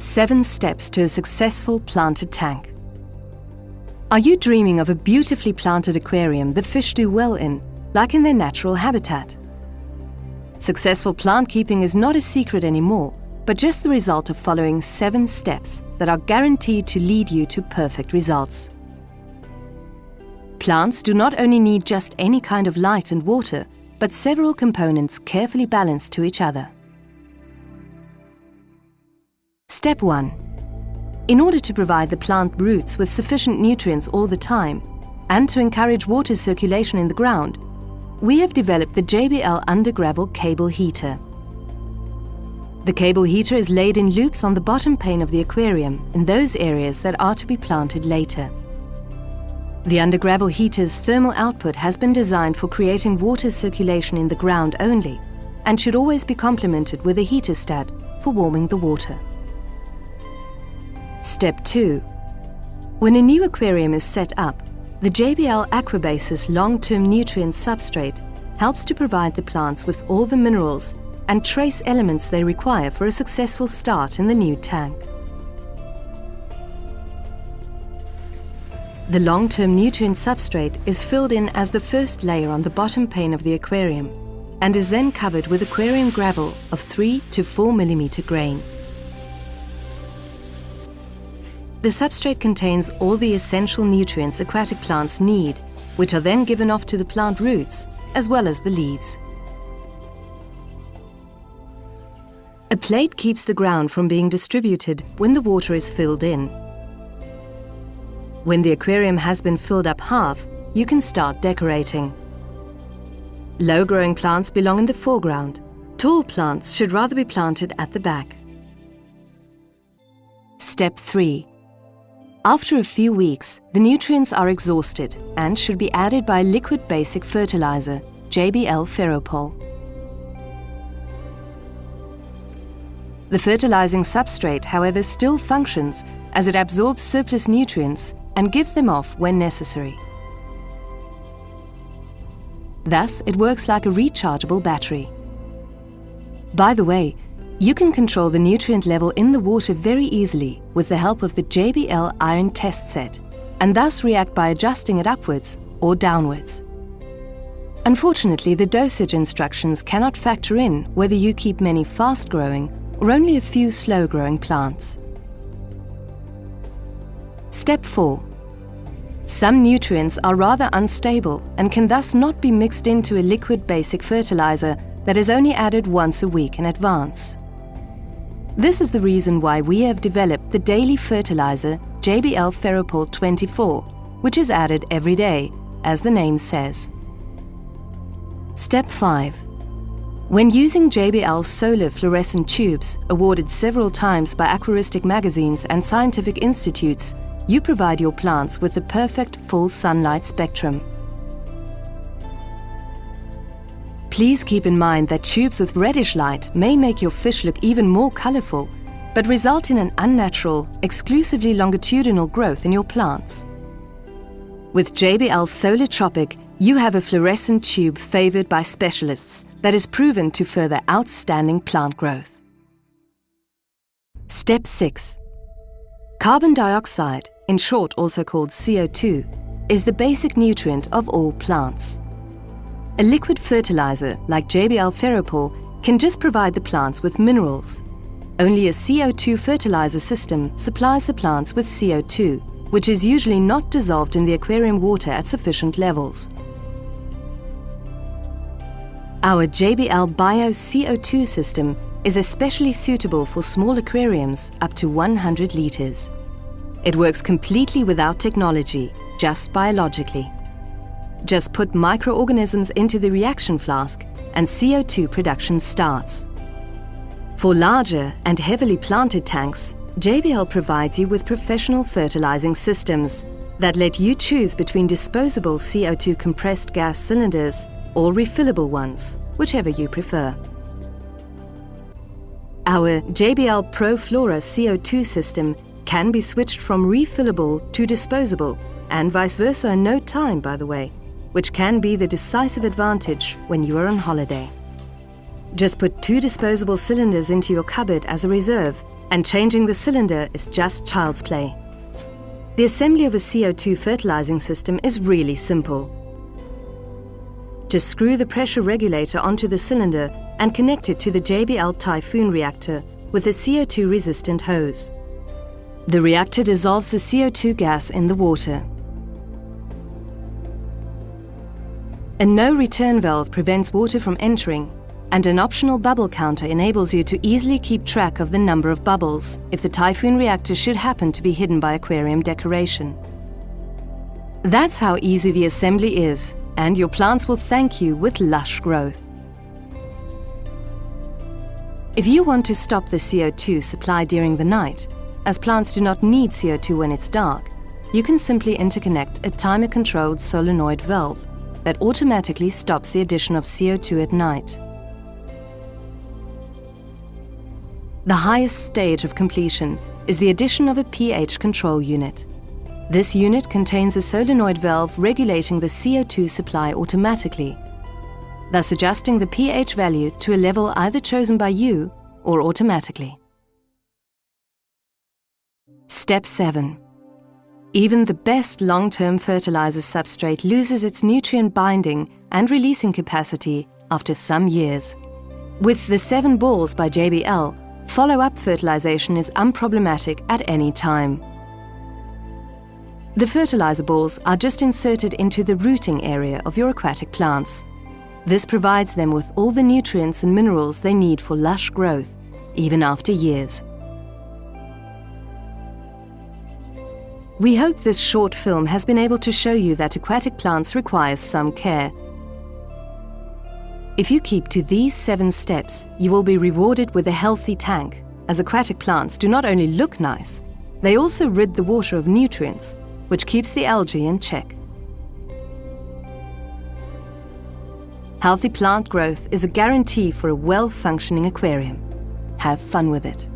7 steps to a successful planted tank. Are you dreaming of a beautifully planted aquarium the fish do well in, like in their natural habitat? Successful plant keeping is not a secret anymore, but just the result of following 7 steps that are guaranteed to lead you to perfect results. Plants do not only need just any kind of light and water, but several components carefully balanced to each other. Step 1. In order to provide the plant roots with sufficient nutrients all the time, and to encourage water circulation in the ground, we have developed the JBL Undergravel Cable Heater. The cable heater is laid in loops on the bottom pane of the aquarium in those areas that are to be planted later. The Undergravel heater's thermal output has been designed for creating water circulation in the ground only, and should always be complemented with a heater-stat for warming the water. Step 2. When a new aquarium is set up, the JBL Aquabasis long-term nutrient substrate helps to provide the plants with all the minerals and trace elements they require for a successful start in the new tank. The long-term nutrient substrate is filled in as the first layer on the bottom pane of the aquarium and is then covered with aquarium gravel of 3 to 4 mm grain. The substrate contains all the essential nutrients aquatic plants need, which are then given off to the plant roots as well as the leaves. A plate keeps the ground from being distributed when the water is filled in. When the aquarium has been filled up half, you can start decorating. Low-growing plants belong in the foreground. Tall plants should rather be planted at the back. Step 3. After a few weeks, the nutrients are exhausted and should be added by liquid basic fertilizer, JBL Ferropol. The fertilizing substrate, however, still functions as it absorbs surplus nutrients and gives them off when necessary. Thus, it works like a rechargeable battery. By the way, you can control the nutrient level in the water very easily with the help of the JBL Iron Test Set, and thus react by adjusting it upwards or downwards. Unfortunately, the dosage instructions cannot factor in whether you keep many fast-growing or only a few slow-growing plants. Step 4. Some nutrients are rather unstable and can thus not be mixed into a liquid basic fertilizer that is only added once a week in advance. This is the reason why we have developed the daily fertilizer JBL Ferropol 24, which is added every day, as the name says. Step 5. When using JBL solar fluorescent tubes, awarded several times by aquaristic magazines and scientific institutes, you provide your plants with the perfect full sunlight spectrum. Please keep in mind that tubes with reddish light may make your fish look even more colorful, but result in an unnatural, exclusively longitudinal growth in your plants. With JBL Solar Tropic, you have a fluorescent tube favored by specialists that is proven to further outstanding plant growth. Step 6. Carbon dioxide, in short also called CO2, is the basic nutrient of all plants. A liquid fertilizer like JBL Ferropol can just provide the plants with minerals. Only a CO2 fertilizer system supplies the plants with CO2, which is usually not dissolved in the aquarium water at sufficient levels. Our JBL Bio CO2 system is especially suitable for small aquariums up to 100 liters. It works completely without technology, just biologically. Just put microorganisms into the reaction flask and CO2 production starts. For larger and heavily planted tanks, JBL provides you with professional fertilizing systems that let you choose between disposable CO2 compressed gas cylinders or refillable ones, whichever you prefer. Our JBL ProFlora CO2 system can be switched from refillable to disposable, and vice versa in no time, by the way, which can be the decisive advantage when you are on holiday. Just put 2 disposable cylinders into your cupboard as a reserve and changing the cylinder is just child's play. The assembly of a CO2 fertilizing system is really simple. Just screw the pressure regulator onto the cylinder and connect it to the JBL Typhoon reactor with a CO2-resistant hose. The reactor dissolves the CO2 gas in the water. A no-return valve prevents water from entering, and an optional bubble counter enables you to easily keep track of the number of bubbles if the Typhoon reactor should happen to be hidden by aquarium decoration. That's how easy the assembly is, and your plants will thank you with lush growth. If you want to stop the CO2 supply during the night, as plants do not need CO2 when it's dark, you can simply interconnect a timer-controlled solenoid valve that automatically stops the addition of CO2 at night. The highest stage of completion is the addition of a pH control unit. This unit contains a solenoid valve regulating the CO2 supply automatically, thus adjusting the pH value to a level either chosen by you or automatically. Step 7. Even the best long-term fertilizer substrate loses its nutrient binding and releasing capacity after some years. With the 7 balls by JBL, follow-up fertilization is unproblematic at any time. The fertilizer balls are just inserted into the rooting area of your aquatic plants. This provides them with all the nutrients and minerals they need for lush growth, even after years. We hope this short film has been able to show you that aquatic plants require some care. If you keep to these 7 steps, you will be rewarded with a healthy tank, as aquatic plants do not only look nice, they also rid the water of nutrients, which keeps the algae in check. Healthy plant growth is a guarantee for a well-functioning aquarium. Have fun with it.